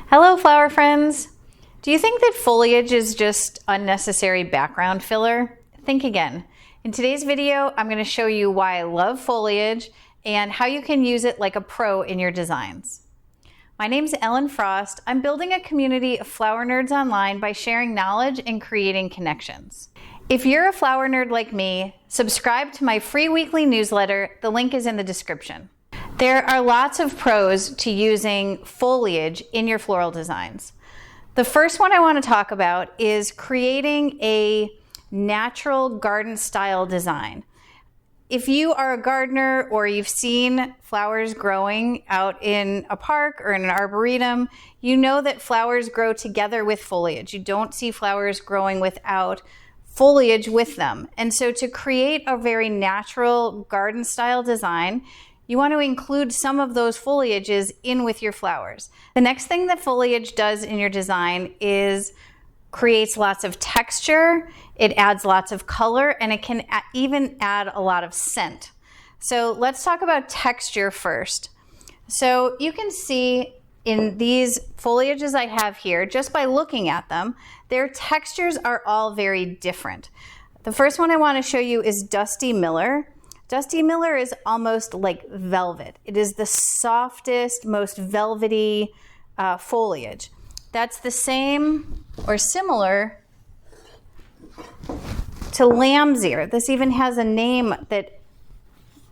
Hello, flower friends. Do you think that foliage is just unnecessary background filler? Think again. In today's video, I'm going to show you why I love foliage and how you can use it like a pro in your designs. My name's Ellen Frost. I'm building a community of flower nerds online by sharing knowledge and creating connections. If you're a flower nerd like me, subscribe to my free weekly newsletter. The link is in the description. There are lots of pros to using foliage in your floral designs. The first one I want to talk about is creating a natural garden style design. If you are a gardener or you've seen flowers growing out in a park or in an arboretum, you know that flowers grow together with foliage. You don't see flowers growing without foliage with them. And so to create a very natural garden style design, you want to include some of those foliages in with your flowers. The next thing that foliage does in your design is creates lots of texture, it adds lots of color, and it can even add a lot of scent. So let's talk about texture first. So you can see in these foliages I have here, just by looking at them, their textures are all very different. The first one I want to show you is Dusty Miller. Dusty Miller is almost like velvet. It is the softest, most velvety foliage. That's the same or similar to lamb's ear. This even has a name that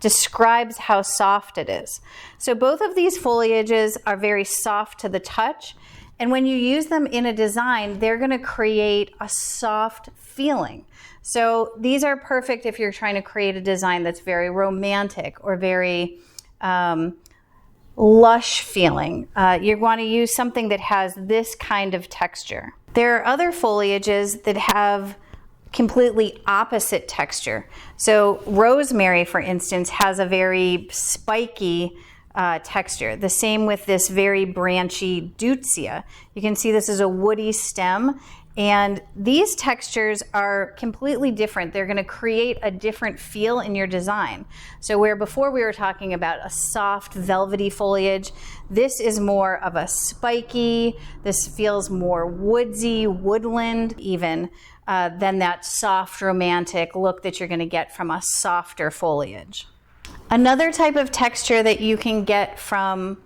describes how soft it is. So both of these foliages are very soft to the touch, and when you use them in a design, they're going to create a soft feeling. So these are perfect if you're trying to create a design that's very romantic or very lush feeling. You want to use something that has this kind of texture. There are other foliages that have completely opposite texture. So Rosemary, for instance, has a very spiky texture. The same with this very branchy deutzia. You can see this is a woody stem, and these textures are completely different. They're going to create a different feel in your design. So where before we were talking about a soft velvety foliage, this is more of a spiky, this feels more woodsy, woodland even, than that soft romantic look that you're going to get from a softer foliage. Another type of texture that you can get from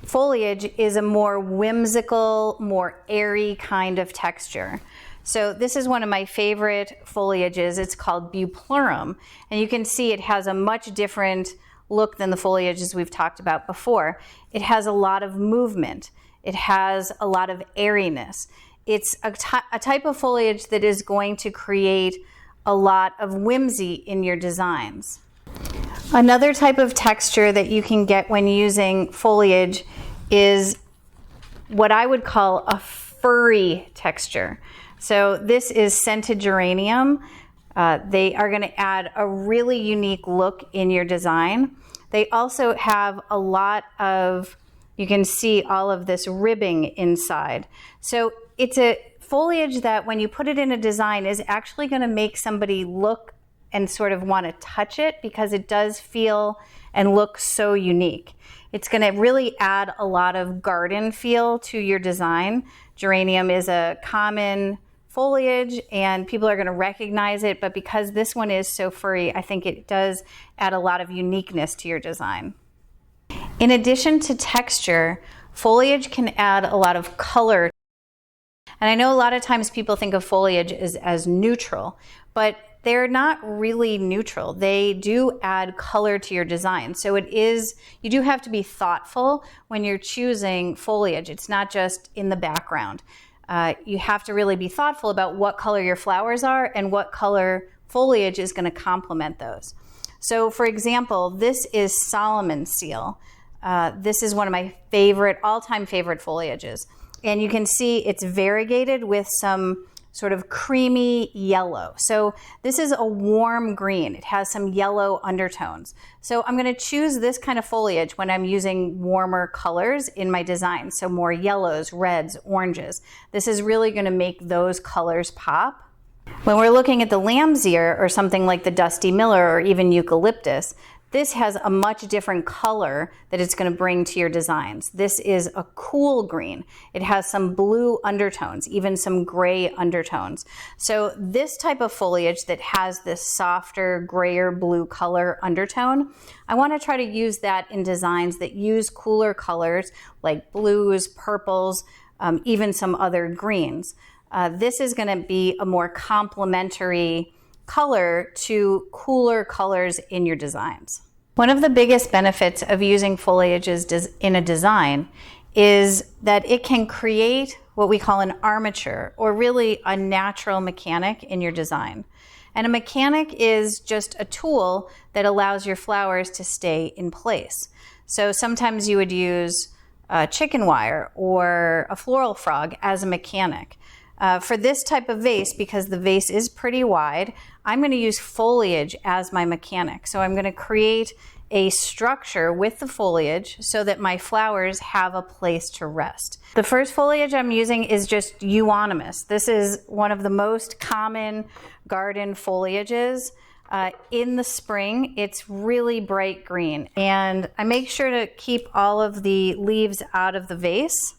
foliage is a more whimsical, more airy kind of texture. So this is one of my favorite foliages. It's called Bupleurum, and you can see it has a much different look than the foliages we've talked about before. It has a lot of movement. It has a lot of airiness. It's a type of foliage that is going to create a lot of whimsy in your designs. Another type of texture that you can get when using foliage is what I would call a furry texture. So this is scented geranium. They are going to add a really unique look in your design. They also have a lot of, you can see all of this ribbing inside. So it's a foliage that when you put it in a design is actually going to make somebody look and sort of want to touch it because it does feel and look so unique. It's going to really add a lot of garden feel to your design. Geranium is a common foliage and people are going to recognize it, but because this one is so furry, I think it does add a lot of uniqueness to your design. In addition to texture, foliage can add a lot of color. And I know a lot of times people think of foliage as neutral, but they're not really neutral. They do add color to your design. So you do have to be thoughtful when you're choosing foliage. It's not just in the background. You have to really be thoughtful about what color your flowers are and what color foliage is going to complement those. So for example, this is Solomon seal. This is one of my all-time favorite foliages. And you can see it's variegated with some sort of creamy yellow. So this is a warm green. It has some yellow undertones. So I'm going to choose this kind of foliage when I'm using warmer colors in my design. So more yellows, reds, oranges. This is really going to make those colors pop. When we're looking at the lamb's ear or something like the Dusty Miller or even eucalyptus, This has a much different color that it's going to bring to your designs. This is a cool green. It has some blue undertones, even some gray undertones. So this type of foliage that has this softer grayer blue color undertone, I want to try to use that in designs that use cooler colors like blues, purples, even some other greens. This is going to be a more complementary color to cooler colors in your designs. One of the biggest benefits of using foliages in a design is that it can create what we call an armature, or really a natural mechanic in your design. And a mechanic is just a tool that allows your flowers to stay in place. So sometimes you would use chicken wire or a floral frog as a mechanic. For this type of vase, because the vase is pretty wide, I'm going to use foliage as my mechanic. So I'm going to create a structure with the foliage so that my flowers have a place to rest. The first foliage I'm using is just Euonymus. This is one of the most common garden foliages. In the spring, it's really bright green. And I make sure to keep all of the leaves out of the vase.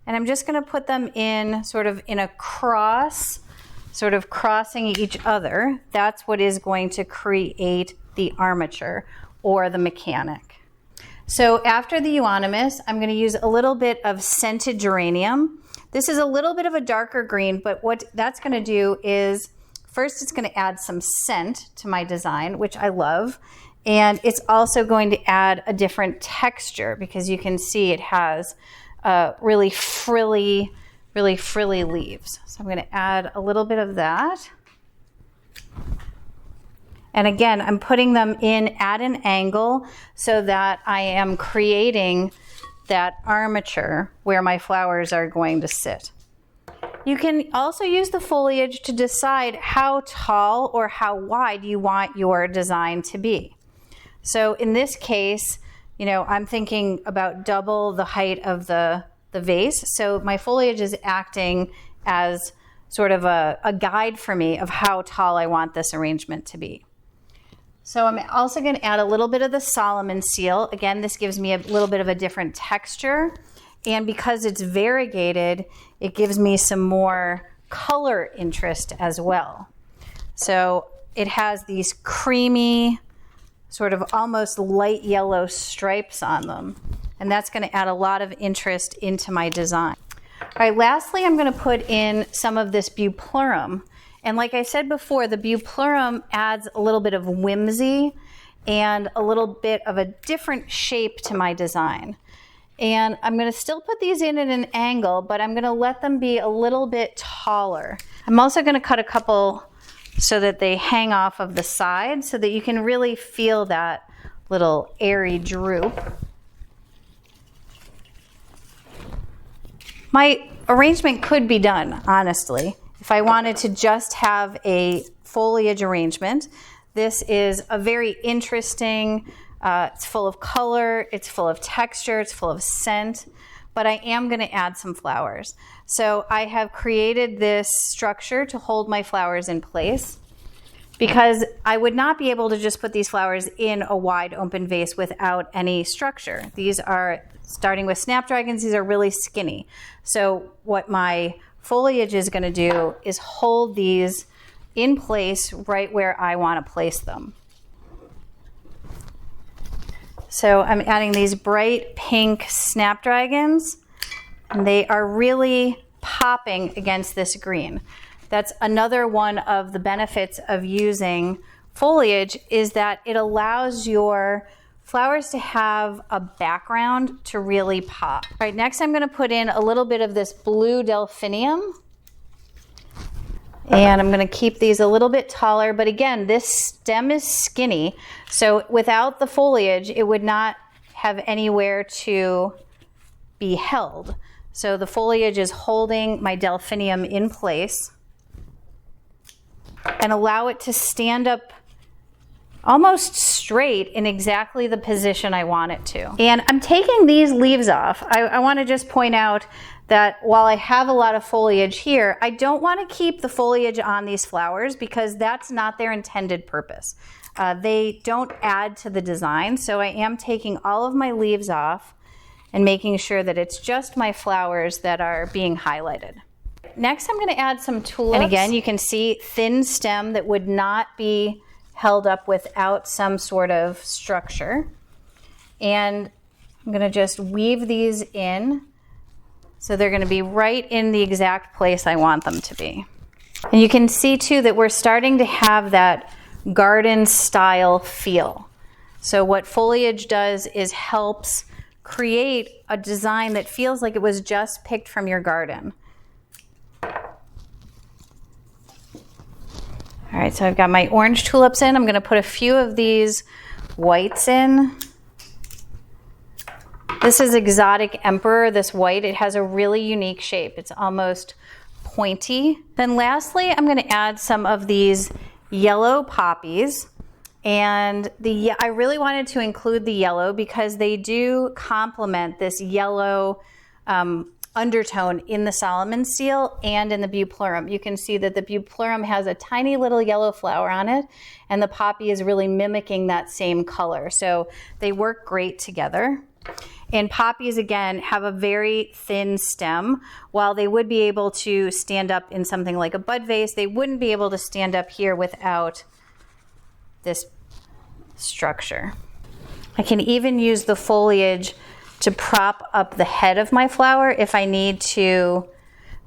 And I'm just going to put them in sort of in a cross, sort of crossing each other. That's what is going to create the armature or the mechanic. So after the Euonymus, I'm going to use a little bit of scented geranium. This is a little bit of a darker green, but what that's going to do is, first it's going to add some scent to my design, which I love. And it's also going to add a different texture because you can see it has really frilly leaves. So I'm going to add a little bit of that. And again, I'm putting them in at an angle so that I am creating that armature where my flowers are going to sit. You can also use the foliage to decide how tall or how wide you want your design to be. So in this case, you know, I'm thinking about double the height of the vase. So my foliage is acting as sort of a guide for me of how tall I want this arrangement to be. So I'm also going to add a little bit of the Solomon seal. Again, this gives me a little bit of a different texture. And because it's variegated, it gives me some more color interest as well. So it has these creamy, sort of almost light yellow stripes on them. And that's going to add a lot of interest into my design. All right, lastly, I'm going to put in some of this Bupleurum. And like I said before, the Bupleurum adds a little bit of whimsy and a little bit of a different shape to my design. And I'm going to still put these in at an angle, but I'm going to let them be a little bit taller. I'm also going to cut a couple so that they hang off of the side so that you can really feel that little airy droop. My arrangement could be done, honestly, if I wanted to just have a foliage arrangement. This is a very interesting, it's full of color, it's full of texture, it's full of scent, but I am going to add some flowers. So I have created this structure to hold my flowers in place because I would not be able to just put these flowers in a wide open vase without any structure. These are, starting with snapdragons, these are really skinny. So what my foliage is going to do is hold these in place right where I want to place them. So I'm adding these bright pink snapdragons, and they are really popping against this green. That's another one of the benefits of using foliage, is that it allows your flowers to have a background to really pop. All right, next I'm going to put in a little bit of this blue delphinium. And I'm going to keep these a little bit taller, but again, this stem is skinny, so without the foliage, it would not have anywhere to be held. So the foliage is holding my delphinium in place and allow it to stand up almost straight in exactly the position I want it to. And I'm taking these leaves off. I want to just point out that while I have a lot of foliage here, I don't want to keep the foliage on these flowers because that's not their intended purpose. They don't add to the design, so I am taking all of my leaves off and making sure that it's just my flowers that are being highlighted. Next, I'm going to add some tulips. And again, you can see thin stem that would not be held up without some sort of structure. And I'm going to just weave these in so they're going to be right in the exact place I want them to be. And you can see too that we're starting to have that garden style feel. So what foliage does is helps create a design that feels like it was just picked from your garden. All right, so I've got my orange tulips in. I'm going to put a few of these whites in. This is Exotic Emperor, this white. It has a really unique shape. It's almost pointy. Then lastly, I'm going to add some of these yellow poppies. And I really wanted to include the yellow because they do complement this yellow undertone in the Solomon steel and in the Bupleurum. You can see that the Bupleurum has a tiny little yellow flower on it, and the poppy is really mimicking that same color. So they work great together. And poppies, again, have a very thin stem. While they would be able to stand up in something like a bud vase, they wouldn't be able to stand up here without this structure. I can even use the foliage to prop up the head of my flower if I need to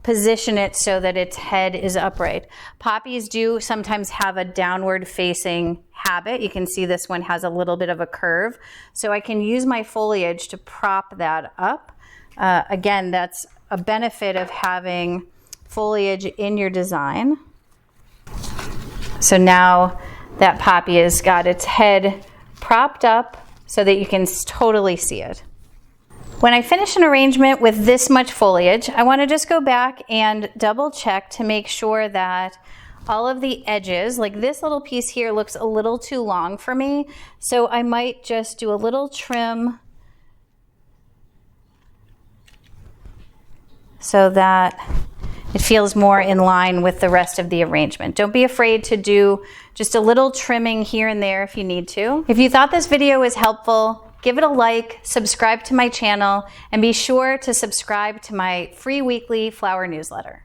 position it so that its head is upright. Poppies do sometimes have a downward facing habit. You can see this one has a little bit of a curve. So I can use my foliage to prop that up. Again, that's a benefit of having foliage in your design. So now that poppy has got its head propped up so that you can totally see it. When I finish an arrangement with this much foliage, I want to just go back and double check to make sure that all of the edges, like this little piece here looks a little too long for me, so I might just do a little trim so that it feels more in line with the rest of the arrangement. Don't be afraid to do just a little trimming here and there if you need to. If you thought this video was helpful, give it a like, subscribe to my channel, and be sure to subscribe to my free weekly flower newsletter.